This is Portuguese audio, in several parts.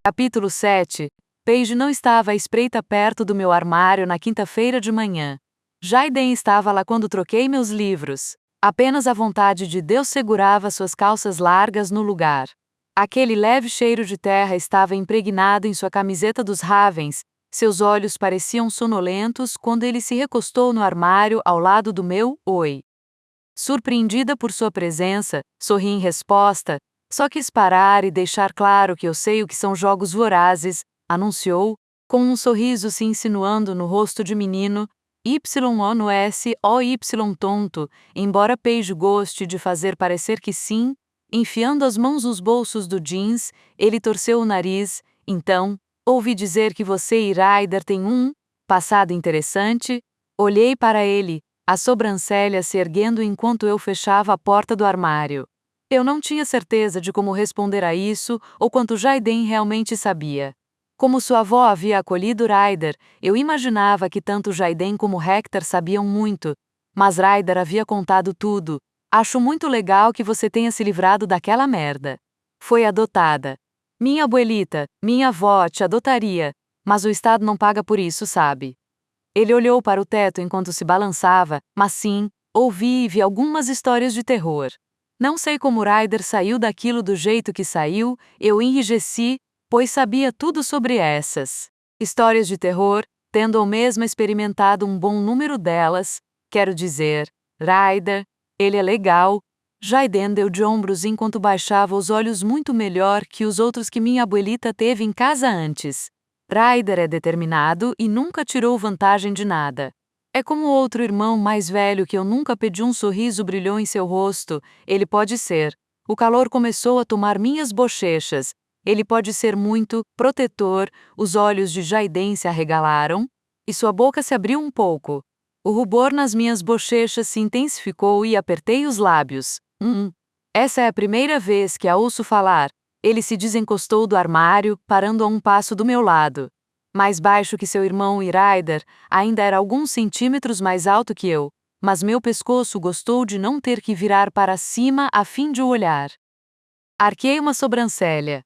Capítulo 7. Paige não estava à espreita perto do meu armário na quinta-feira de manhã. Jaiden estava lá quando troquei meus livros. Apenas a vontade de Deus segurava suas calças largas no lugar. Aquele leve cheiro de terra estava impregnado em sua camiseta dos Ravens. Seus olhos pareciam sonolentos quando ele se recostou no armário ao lado do meu oi. Surpreendida por sua presença, sorri em resposta. Só quis parar e deixar claro que eu sei o que são jogos vorazes, anunciou, com um sorriso se insinuando no rosto de menino, YONOSOY tonto, embora Paige goste de fazer parecer que sim, enfiando as mãos nos bolsos do jeans, ele torceu o nariz. Então, ouvi dizer que você e Ryder têm um passado interessante? Olhei para ele, a sobrancelha se erguendo enquanto eu fechava a porta do armário. Eu não tinha certeza de como responder a isso ou quanto Jaiden realmente sabia. Como sua avó havia acolhido Ryder, eu imaginava que tanto Jaiden como Hector sabiam muito, mas Ryder havia contado tudo. Acho muito legal que você tenha se livrado daquela merda. Foi adotada. Minha abuelita, minha avó te adotaria, mas o Estado não paga por isso, sabe? Ele olhou para o teto enquanto se balançava, mas sim, ouvi e vi algumas histórias de terror. Não sei como Ryder saiu daquilo do jeito que saiu, eu enrijeci, pois sabia tudo sobre essas histórias de terror, tendo eu mesma experimentado um bom número delas. Quero dizer, Ryder, ele é legal. Jaiden deu de ombros enquanto baixava os olhos muito melhor que os outros que minha abuelita teve em casa antes. Ryder é determinado e nunca tirou vantagem de nada. É como outro irmão mais velho que eu nunca pedi. Um sorriso brilhou em seu rosto. Ele pode ser. O calor começou a tomar minhas bochechas. Ele pode ser muito protetor. Os olhos de Jaiden se arregalaram e sua boca se abriu um pouco. O rubor nas minhas bochechas se intensificou e apertei os lábios. Essa é a primeira vez que a ouço falar. Ele se desencostou do armário, parando a um passo do meu lado. Mais baixo que seu irmão e Ryder, ainda era alguns centímetros mais alto que eu, mas meu pescoço gostou de não ter que virar para cima a fim de o olhar. Arquei uma sobrancelha.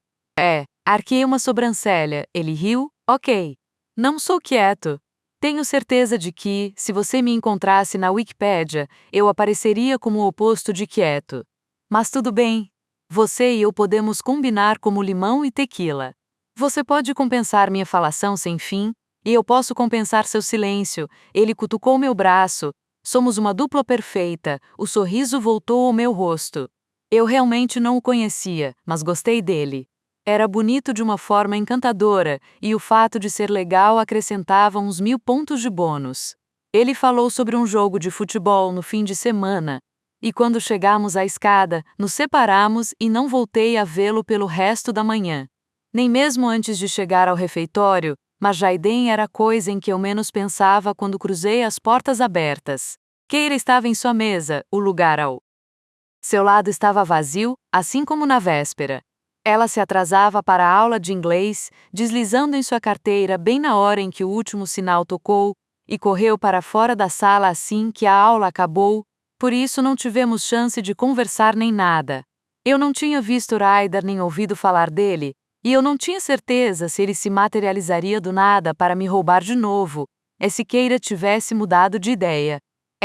Arquei uma sobrancelha. Ele riu. Ok. Não sou quieto. Tenho certeza de que, se você me encontrasse na Wikipédia, eu apareceria como o oposto de quieto. Mas tudo bem. Você e eu podemos combinar como limão e tequila. Você pode compensar minha falação sem fim, e eu posso compensar seu silêncio. Ele cutucou meu braço. Somos uma dupla perfeita. O sorriso voltou ao meu rosto. Eu realmente não o conhecia, mas gostei dele. Era bonito de uma forma encantadora, e o fato de ser legal acrescentava uns 1000 pontos de bônus. Ele falou sobre um jogo de futebol no fim de semana, e quando chegamos à escada, nos separamos e não voltei a vê-lo pelo resto da manhã. Nem mesmo antes de chegar ao refeitório, mas Jaiden era a coisa em que eu menos pensava quando cruzei as portas abertas. Keira estava em sua mesa, o lugar ao seu lado estava vazio, assim como na véspera. Ela se atrasava para a aula de inglês, deslizando em sua carteira bem na hora em que o último sinal tocou, e correu para fora da sala assim que a aula acabou, por isso não tivemos chance de conversar nem nada. Eu não tinha visto Ryder nem ouvido falar dele, e eu não tinha certeza se ele se materializaria do nada para me roubar de novo, se Keira tivesse mudado de ideia.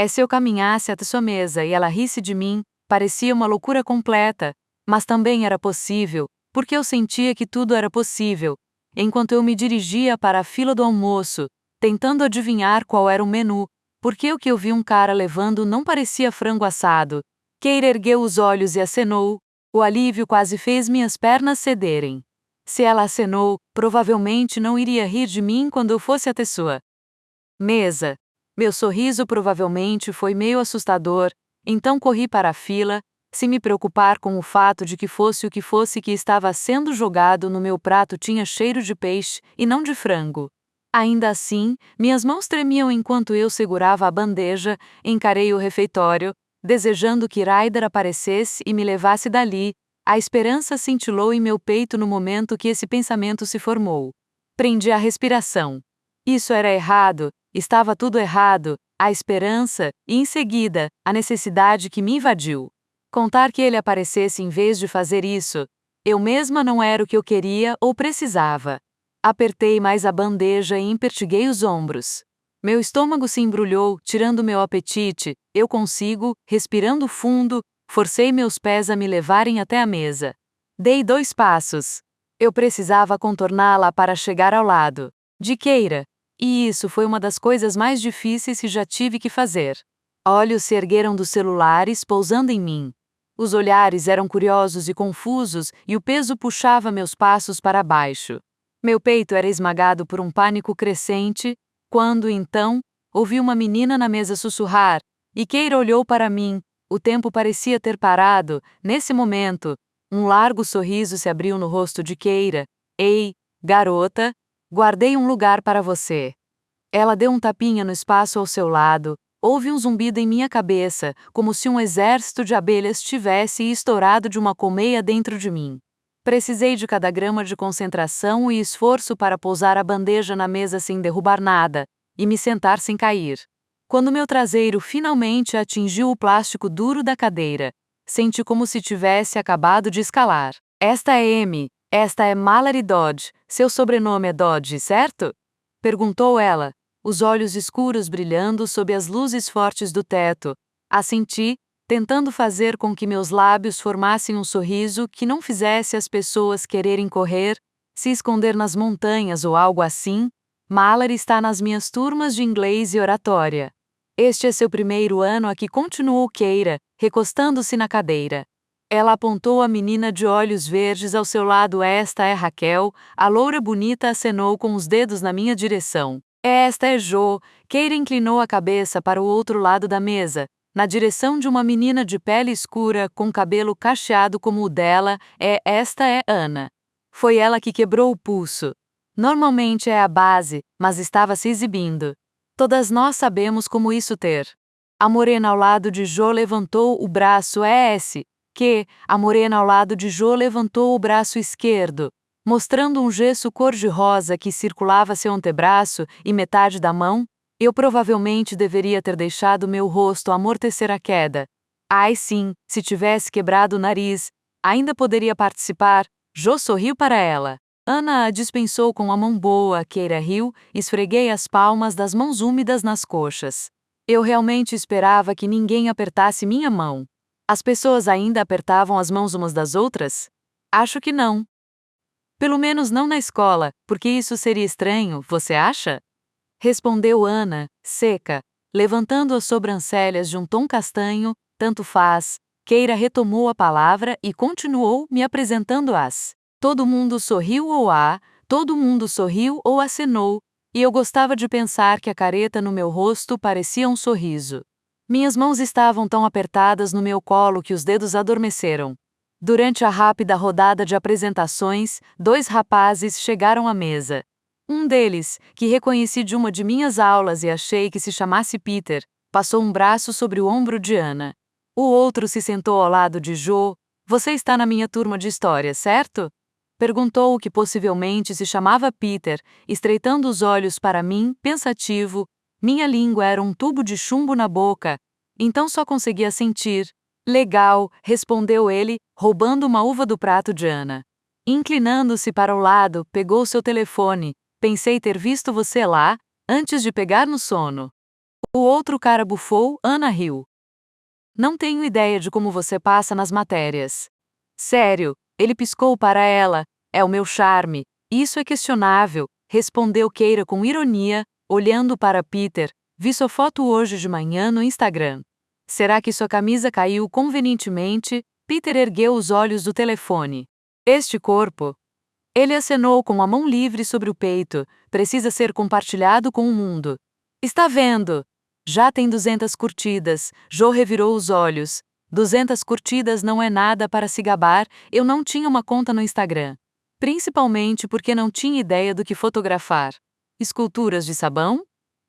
Se eu caminhasse até sua mesa e ela risse de mim, parecia uma loucura completa, mas também era possível, porque eu sentia que tudo era possível. Enquanto eu me dirigia para a fila do almoço, tentando adivinhar qual era o menu, porque o que eu vi um cara levando não parecia frango assado. Keira ergueu os olhos e acenou. O alívio quase fez minhas pernas cederem. Se ela acenou, provavelmente não iria rir de mim quando eu fosse até sua mesa. Meu sorriso provavelmente foi meio assustador, então corri para a fila, sem me preocupar com o fato de que fosse o que fosse que estava sendo jogado no meu prato tinha cheiro de peixe e não de frango. Ainda assim, minhas mãos tremiam enquanto eu segurava a bandeja, encarei o refeitório, desejando que Ryder aparecesse e me levasse dali. A esperança cintilou em meu peito no momento que esse pensamento se formou. Prendi a respiração. Isso era errado, estava tudo errado, a esperança, e em seguida, a necessidade que me invadiu. Contar que ele aparecesse em vez de fazer isso. Eu mesma não era o que eu queria ou precisava. Apertei mais a bandeja e empertiguei os ombros. Meu estômago se embrulhou, tirando meu apetite. Eu consigo, respirando fundo, forcei meus pés a me levarem até a mesa. Dei 2 passos. Eu precisava contorná-la para chegar ao lado de Keira. E isso foi uma das coisas mais difíceis que já tive que fazer. Olhos se ergueram dos celulares, pousando em mim. Os olhares eram curiosos e confusos e o peso puxava meus passos para baixo. Meu peito era esmagado por um pânico crescente, quando, então, ouvi uma menina na mesa sussurrar, e Keira olhou para mim. O tempo parecia ter parado. Nesse momento, um largo sorriso se abriu no rosto de Keira. Ei, garota, guardei um lugar para você. Ela deu um tapinha no espaço ao seu lado. Houve um zumbido em minha cabeça, como se um exército de abelhas tivesse estourado de uma colmeia dentro de mim. Precisei de cada grama de concentração e esforço para pousar a bandeja na mesa sem derrubar nada, e me sentar sem cair. Quando meu traseiro finalmente atingiu o plástico duro da cadeira, senti como se tivesse acabado de escalar. Esta é Amy, esta é Mallory Dodge, seu sobrenome é Dodge, certo? Perguntou ela, os olhos escuros brilhando sob as luzes fortes do teto. Assenti, tentando fazer com que meus lábios formassem um sorriso que não fizesse as pessoas quererem correr, se esconder nas montanhas ou algo assim. Mallory está nas minhas turmas de inglês e oratória. Este é seu primeiro ano aqui, continuou Keira, recostando-se na cadeira. Ela apontou a menina de olhos verdes ao seu lado. Esta é Raquel, a loura bonita acenou com os dedos na minha direção. Esta é Jo. Keira inclinou a cabeça para o outro lado da mesa, na direção de uma menina de pele escura com cabelo cacheado como o dela. Esta é Ana. Foi ela que quebrou o pulso. Normalmente é a base, mas estava se exibindo. Todas nós sabemos como isso ter. A morena ao lado de Jo levantou o braço. A morena ao lado de Jo levantou o braço esquerdo, mostrando um gesso cor-de-rosa que circulava seu antebraço e metade da mão. Eu provavelmente deveria ter deixado meu rosto amortecer a queda. Ai sim, se tivesse quebrado o nariz, ainda poderia participar. Jo sorriu para ela. Ana a dispensou com a mão boa. Keira riu, esfreguei as palmas das mãos úmidas nas coxas. Eu realmente esperava que ninguém apertasse minha mão. As pessoas ainda apertavam as mãos umas das outras? Acho que não. Pelo menos não na escola, porque isso seria estranho, você acha? Respondeu Ana, seca, levantando as sobrancelhas de um tom castanho. Tanto faz. Keira retomou a palavra e continuou me apresentando-as. Todo mundo sorriu todo mundo sorriu ou acenou, e eu gostava de pensar que a careta no meu rosto parecia um sorriso. Minhas mãos estavam tão apertadas no meu colo que os dedos adormeceram. Durante a rápida rodada de apresentações, 2 rapazes chegaram à mesa. Um deles, que reconheci de uma de minhas aulas e achei que se chamasse Peter, passou um braço sobre o ombro de Ana. O outro se sentou ao lado de Jo. Você está na minha turma de história, certo? Perguntou o que possivelmente se chamava Peter, estreitando os olhos para mim, pensativo. Minha língua era um tubo de chumbo na boca, então só conseguia sentir. Legal, respondeu ele, roubando uma uva do prato de Ana. Inclinando-se para o lado, pegou seu telefone. Pensei ter visto você lá, antes de pegar no sono. O outro cara bufou. Ana riu. Não tenho ideia de como você passa nas matérias. Sério, ele piscou para ela. É o meu charme. Isso é questionável, respondeu Keira com ironia, olhando para Peter. Vi sua foto hoje de manhã no Instagram. Será que sua camisa caiu convenientemente? Peter ergueu os olhos do telefone. Este corpo? Ele acenou com a mão livre sobre o peito. Precisa ser compartilhado com o mundo. Está vendo? Já tem 200 curtidas. Jo revirou os olhos. 200 curtidas não é nada para se gabar. Eu não tinha uma conta no Instagram. Principalmente porque não tinha ideia do que fotografar. Esculturas de sabão?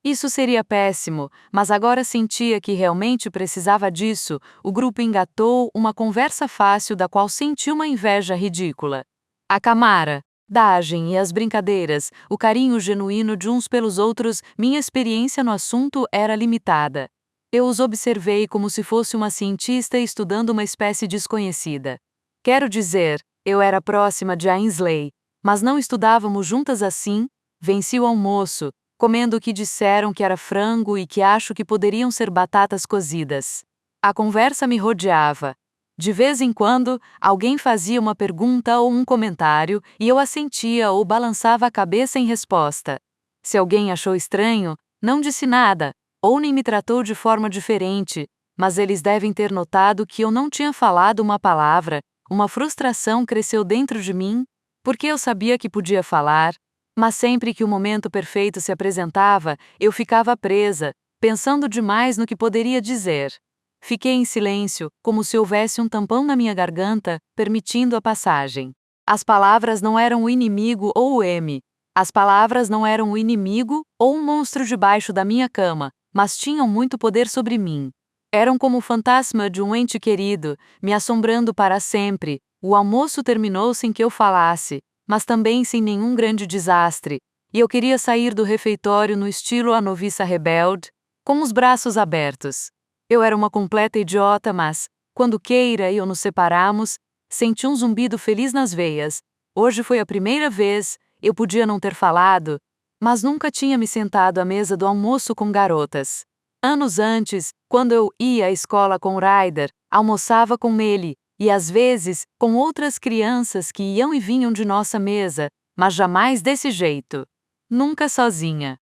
Isso seria péssimo, mas agora sentia que realmente precisava disso. O grupo engatou uma conversa fácil da qual senti uma inveja ridícula. A camaradagem e as brincadeiras, o carinho genuíno de uns pelos outros. Minha experiência no assunto era limitada. Eu os observei como se fosse uma cientista estudando uma espécie desconhecida. Quero dizer, Eu era próxima de Ainsley, mas não estudávamos juntas assim. Venci o almoço, comendo o que disseram que era frango e que acho que poderiam ser batatas cozidas. A conversa me rodeava. De vez em quando, alguém fazia uma pergunta ou um comentário e eu assentia ou balançava a cabeça em resposta. Se alguém achou estranho, não disse nada, ou nem me tratou de forma diferente, mas eles devem ter notado que eu não tinha falado uma palavra. Uma frustração cresceu dentro de mim, porque eu sabia que podia falar, mas sempre que o momento perfeito se apresentava, eu ficava presa, pensando demais no que poderia dizer. Fiquei em silêncio, como se houvesse um tampão na minha garganta, permitindo a passagem. As palavras não eram o inimigo ou o M. As palavras não eram o inimigo ou um monstro debaixo da minha cama, mas tinham muito poder sobre mim. Eram como o fantasma de um ente querido, me assombrando para sempre. O almoço terminou sem que eu falasse, mas também sem nenhum grande desastre, e eu queria sair do refeitório no estilo a noviça rebelde, com os braços abertos. Eu era uma completa idiota, mas, quando Keira e eu nos separamos, senti um zumbido feliz nas veias. Hoje foi a primeira vez, eu podia não ter falado, mas nunca tinha me sentado à mesa do almoço com garotas. Anos antes, quando eu ia à escola com Ryder, almoçava com ele, e às vezes com outras crianças que iam e vinham de nossa mesa, mas jamais desse jeito. Nunca sozinha.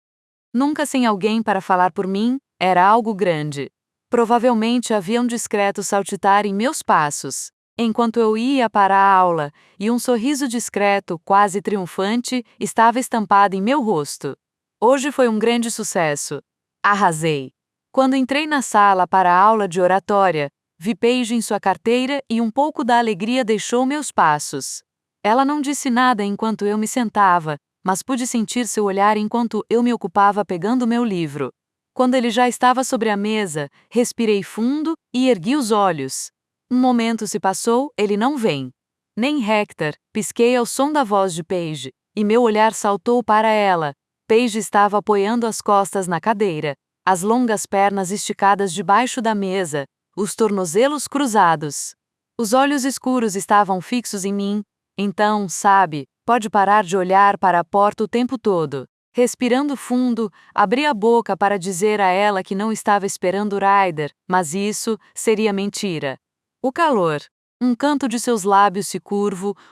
Nunca sem alguém para falar por mim, era algo grande. Provavelmente havia um discreto saltitar em meus passos, enquanto eu ia para a aula, e um sorriso discreto, quase triunfante, estava estampado em meu rosto. Hoje foi um grande sucesso. Arrasei. Quando entrei na sala para a aula de oratória, vi Paige em sua carteira e um pouco da alegria deixou meus passos. Ela não disse nada enquanto eu me sentava, mas pude sentir seu olhar enquanto eu me ocupava pegando meu livro. Quando ele já estava sobre a mesa, respirei fundo e ergui os olhos. Um momento se passou, ele não vem. Nem Hector, pisquei ao som da voz de Paige, e meu olhar saltou para ela. Paige estava apoiando as costas na cadeira, as longas pernas esticadas debaixo da mesa, os tornozelos cruzados. Os olhos escuros estavam fixos em mim. Então, sabe, pode parar de olhar para a porta o tempo todo. Respirando fundo, abri a boca para dizer a ela que não estava esperando Ryder, mas isso seria mentira. O calor. Um canto de seus lábios se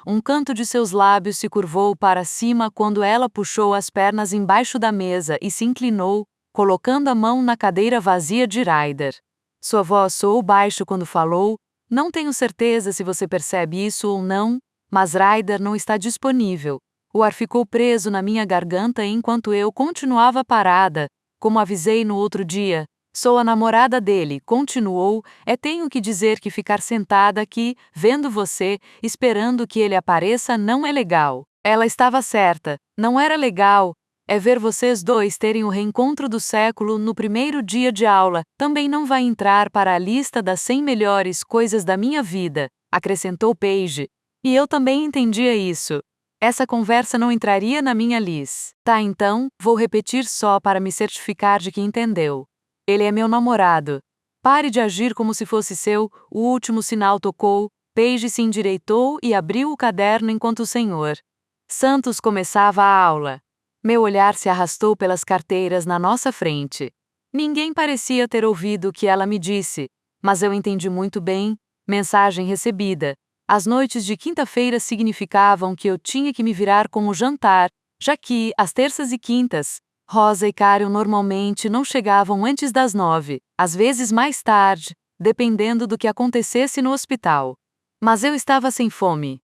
um canto de seus lábios se curvou para cima quando ela puxou as pernas embaixo da mesa e se inclinou, colocando a mão na cadeira vazia de Ryder. Sua voz soou baixo quando falou. Não tenho certeza se você percebe isso ou não, mas Ryder não está disponível. O ar ficou preso na minha garganta enquanto eu continuava parada. Como avisei no outro dia, sou a namorada dele, continuou. Tenho que dizer que ficar sentada aqui, vendo você, esperando que ele apareça não é legal. Ela estava certa, não era legal. Ver vocês dois terem o reencontro do século no primeiro dia de aula. Também não vai entrar para a lista das 100 melhores coisas da minha vida, acrescentou Paige. E eu também entendia isso. Essa conversa não entraria na minha lista. Tá, então, vou repetir só para me certificar de que entendeu. Ele é meu namorado. Pare de agir como se fosse seu. O último sinal tocou. Paige se endireitou e abriu o caderno enquanto o Sr. Santos começava a aula. Meu olhar se arrastou pelas carteiras na nossa frente. Ninguém parecia ter ouvido o que ela me disse, mas eu entendi muito bem. Mensagem recebida. As noites de quinta-feira significavam que eu tinha que me virar com o jantar, já que, às terças e quintas, Rosa e Karen normalmente não chegavam antes das 9, às vezes mais tarde, dependendo do que acontecesse no hospital. Mas eu estava sem fome.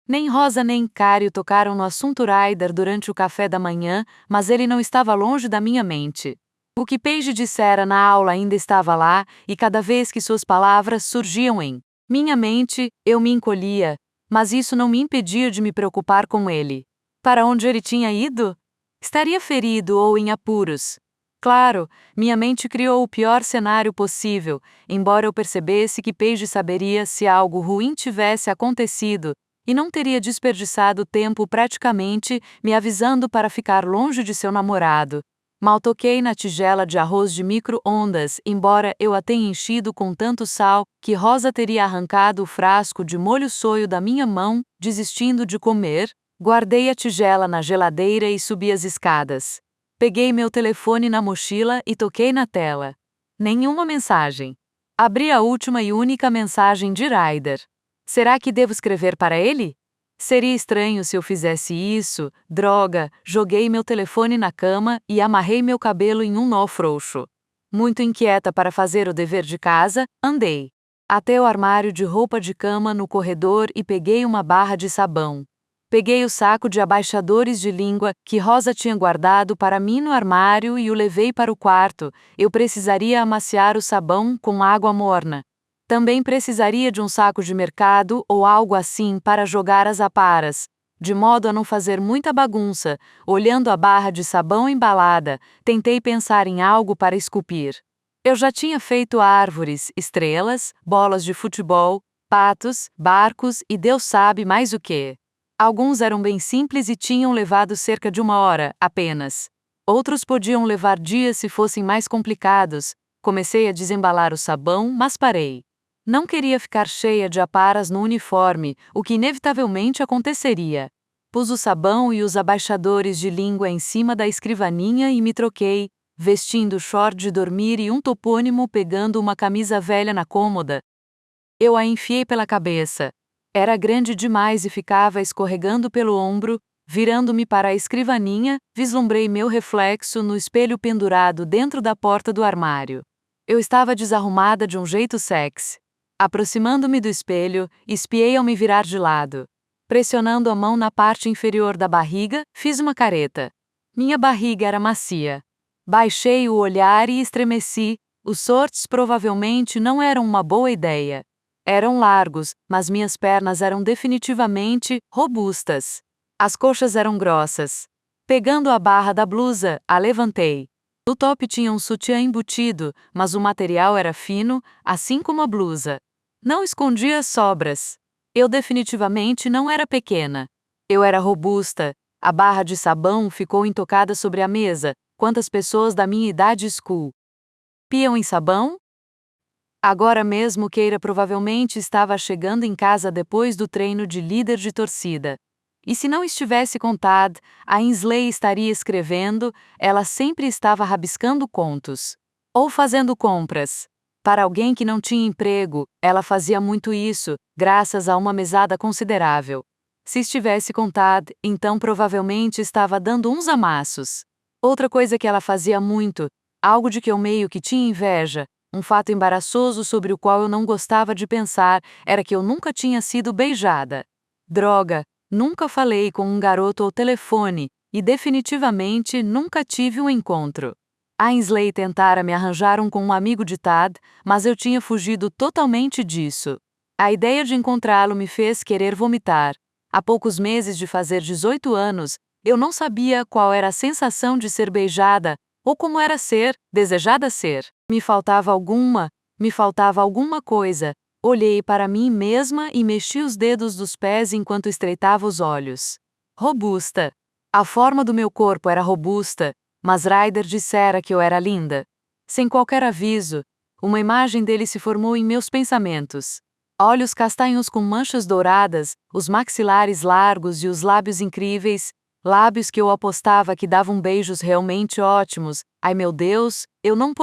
Nem Rosa nem Karen tocaram no assunto Ryder durante o café da manhã, mas ele não estava longe da minha mente. O que Paige dissera na aula ainda estava lá, e cada vez que suas palavras surgiam em minha mente, eu me encolhia, mas isso não me impedia de me preocupar com ele. Para onde ele tinha ido? Estaria ferido ou em apuros. Claro, minha mente criou o pior cenário possível, embora eu percebesse que Paige saberia se algo ruim tivesse acontecido, e não teria desperdiçado tempo praticamente me avisando para ficar longe de seu namorado. Mal toquei na tigela de arroz de micro-ondas, embora eu a tenha enchido com tanto sal que Rosa teria arrancado o frasco de molho shoyu da minha mão, desistindo de comer. Guardei a tigela na geladeira e subi as escadas. Peguei meu telefone na mochila e toquei na tela. Nenhuma mensagem. Abri a última e única mensagem de Ryder. Será que devo escrever para ele? Seria estranho se eu fizesse isso. Droga, joguei meu telefone na cama e amarrei meu cabelo em um nó frouxo. Muito inquieta para fazer o dever de casa, andei até o armário de roupa de cama no corredor e peguei uma barra de sabão. Peguei o saco de abaixadores de língua que Rosa tinha guardado para mim no armário e o levei para o quarto. Eu precisaria amaciar o sabão com água morna. Também precisaria de um saco de mercado ou algo assim para jogar as aparas, de modo a não fazer muita bagunça. Olhando a barra de sabão embalada, tentei pensar em algo para esculpir. Eu já tinha feito árvores, estrelas, bolas de futebol, patos, barcos e Deus sabe mais o que. Alguns eram bem simples e tinham levado cerca de 1 hora, apenas. Outros podiam levar dias se fossem mais complicados. Comecei a desembalar o sabão, mas parei. Não queria ficar cheia de aparas no uniforme, o que inevitavelmente aconteceria. Pus o sabão e os abaixadores de língua em cima da escrivaninha e me troquei, vestindo short de dormir e um topônimo pegando uma camisa velha na cômoda. Eu a enfiei pela cabeça. Era grande demais e ficava escorregando pelo ombro. Virando-me para a escrivaninha, vislumbrei meu reflexo no espelho pendurado dentro da porta do armário. Eu estava desarrumada de um jeito sexy. Aproximando-me do espelho, espiei ao me virar de lado. Pressionando a mão na parte inferior da barriga, fiz uma careta. Minha barriga era macia. Baixei o olhar e estremeci. Os shorts provavelmente não eram uma boa ideia. Eram largos, mas minhas pernas eram definitivamente robustas. As coxas eram grossas. Pegando a barra da blusa, a levantei. O top tinha um sutiã embutido, mas o material era fino, assim como a blusa. Não escondia as sobras. Eu definitivamente não era pequena. Eu era robusta. A barra de sabão ficou intocada sobre a mesa. Quantas pessoas da minha idade piam em sabão? Agora mesmo Keira provavelmente estava chegando em casa depois do treino de líder de torcida. E se não estivesse com Tad, a Ainsley estaria escrevendo. Ela sempre estava rabiscando contos. Ou fazendo compras. Para alguém que não tinha emprego, ela fazia muito isso, graças a uma mesada considerável. Se estivesse com Tad, então provavelmente estava dando uns amassos. Outra coisa que ela fazia muito, algo de que eu meio que tinha inveja, um fato embaraçoso sobre o qual eu não gostava de pensar, era que eu nunca tinha sido beijada. Droga, nunca falei com um garoto ao telefone, e definitivamente nunca tive um encontro. Ainsley tentara me arranjar com um amigo de Tad, mas eu tinha fugido totalmente disso. A ideia de encontrá-lo me fez querer vomitar. Há poucos meses de fazer 18 anos, eu não sabia qual era a sensação de ser beijada, ou como era ser, desejada ser. Me faltava alguma coisa. Olhei para mim mesma e mexi os dedos dos pés enquanto estreitava os olhos. Robusta. A forma do meu corpo era robusta, mas Ryder dissera que eu era linda. Sem qualquer aviso, uma imagem dele se formou em meus pensamentos. Olhos castanhos com manchas douradas, os maxilares largos e os lábios incríveis, lábios que eu apostava que davam beijos realmente ótimos. Ai meu Deus, eu não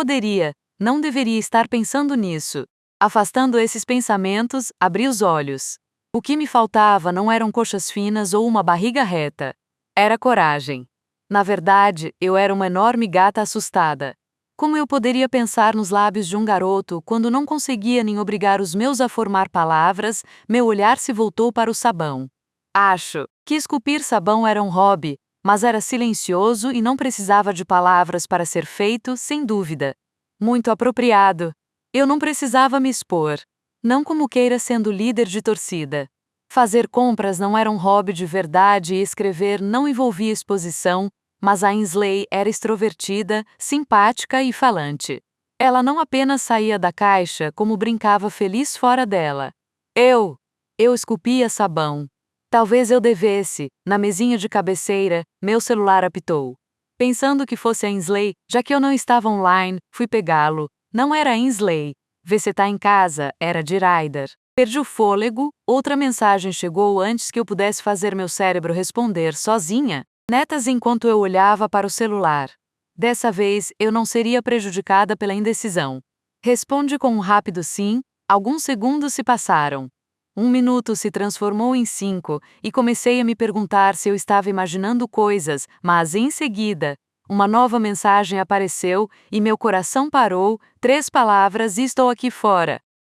deveria estar pensando nisso. Afastando esses pensamentos, abri os olhos. O que me faltava não eram coxas finas ou uma barriga reta. Era coragem. Na verdade, eu era uma enorme gata assustada. Como eu poderia pensar nos lábios de um garoto quando não conseguia nem obrigar os meus a formar palavras? Meu olhar se voltou para o sabão. Acho que esculpir sabão era um hobby, mas era silencioso e não precisava de palavras para ser feito, sem dúvida. Muito apropriado. Eu não precisava me expor. Não como Keira sendo líder de torcida. Fazer compras não era um hobby de verdade e escrever não envolvia exposição, mas a Ainsley era extrovertida, simpática e falante. Ela não apenas saía da caixa, como brincava feliz fora dela. Eu esculpia sabão. Talvez eu devesse. Na mesinha de cabeceira, meu celular apitou. Pensando que fosse a Ainsley, já que eu não estava online, fui pegá-lo. Não era a Ainsley. Você tá em casa, era de Ryder. Perdi o fôlego, outra mensagem chegou antes que eu pudesse fazer meu cérebro responder sozinha. Netas enquanto eu olhava para o celular. Dessa vez, eu não seria prejudicada pela indecisão. Responde com um rápido sim, alguns segundos se passaram. 1 minuto se transformou em 5, e comecei a me perguntar se eu estava imaginando coisas, mas em seguida, uma nova mensagem apareceu, e meu coração parou, 3 palavras e estou aqui fora.